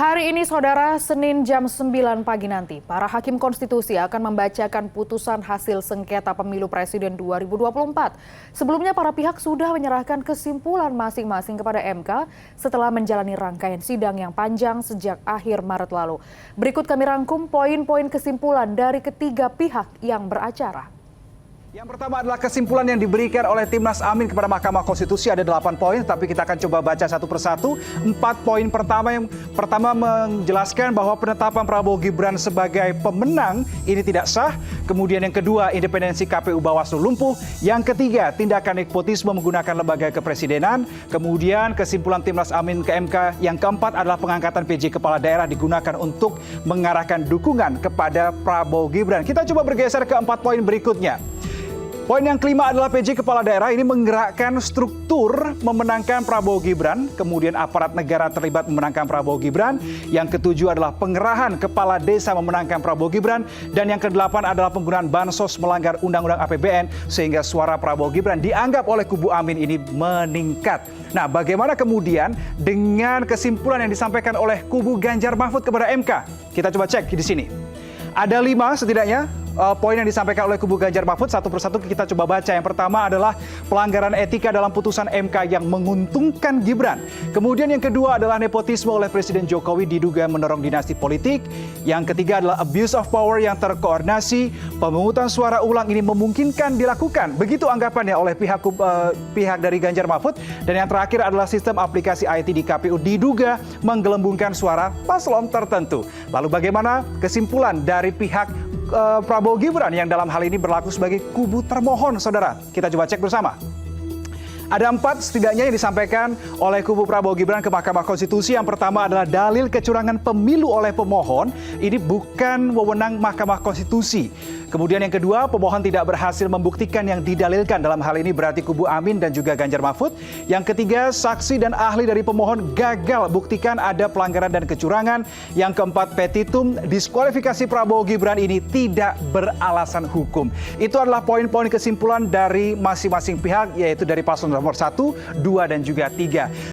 Hari ini, Saudara, Senin jam 9 pagi nanti, para hakim konstitusi akan membacakan putusan hasil sengketa pemilu presiden 2024. Sebelumnya, para pihak sudah menyerahkan kesimpulan masing-masing kepada MK setelah menjalani rangkaian sidang yang panjang sejak akhir Maret lalu. Berikut kami rangkum poin-poin kesimpulan dari ketiga pihak yang beracara. Yang pertama adalah kesimpulan yang diberikan oleh Timnas Amin kepada Mahkamah Konstitusi. Ada 8 poin, tapi kita akan coba baca satu persatu. 4 poin pertama menjelaskan bahwa penetapan Prabowo Gibran sebagai pemenang ini tidak sah. Kemudian yang kedua, independensi KPU Bawaslu lumpuh. Yang ketiga, tindakan nepotisme menggunakan lembaga kepresidenan. Kemudian kesimpulan Timnas Amin ke MK. Yang keempat adalah pengangkatan PJ Kepala Daerah digunakan untuk mengarahkan dukungan kepada Prabowo Gibran. Kita coba bergeser ke 4 poin berikutnya. Poin yang kelima adalah PJ Kepala Daerah ini menggerakkan struktur memenangkan Prabowo Gibran. Kemudian aparat negara terlibat memenangkan Prabowo Gibran. Yang ketujuh adalah pengerahan kepala desa memenangkan Prabowo Gibran. Dan yang kedelapan adalah penggunaan bansos melanggar Undang-Undang APBN sehingga suara Prabowo Gibran dianggap oleh kubu Amin ini meningkat. Nah, bagaimana kemudian dengan kesimpulan yang disampaikan oleh kubu Ganjar Mahfud kepada MK? Kita coba cek di sini. Ada 5 setidaknya poin yang disampaikan oleh kubu Ganjar Mahfud. Satu persatu kita coba baca. Yang pertama adalah pelanggaran etika dalam putusan MK yang menguntungkan Gibran. Kemudian yang kedua adalah nepotisme oleh Presiden Jokowi diduga mendorong dinasti politik. Yang ketiga adalah abuse of power yang terkoordinasi. Pemungutan suara ulang ini memungkinkan dilakukan. Begitu anggapannya oleh pihak dari Ganjar Mahfud. Dan yang terakhir adalah sistem aplikasi IT di KPU diduga menggelembungkan suara paslon tertentu. Lalu bagaimana kesimpulan dari pihak Prabowo Gibran yang dalam hal ini berlaku sebagai kubu termohon, Saudara? Kita coba cek bersama. Ada 4 setidaknya yang disampaikan oleh kubu Prabowo Gibran ke Mahkamah Konstitusi. Yang pertama adalah dalil kecurangan pemilu oleh pemohon. Ini bukan wewenang Mahkamah Konstitusi. Kemudian yang kedua, pemohon tidak berhasil membuktikan yang didalilkan. Dalam hal ini berarti kubu Amin dan juga Ganjar Mahfud. Yang ketiga, saksi dan ahli dari pemohon gagal buktikan ada pelanggaran dan kecurangan. Yang keempat, petitum diskualifikasi Prabowo Gibran ini tidak beralasan hukum. Itu adalah poin-poin kesimpulan dari masing-masing pihak, yaitu dari paslon nomor 1, 2, dan juga 3.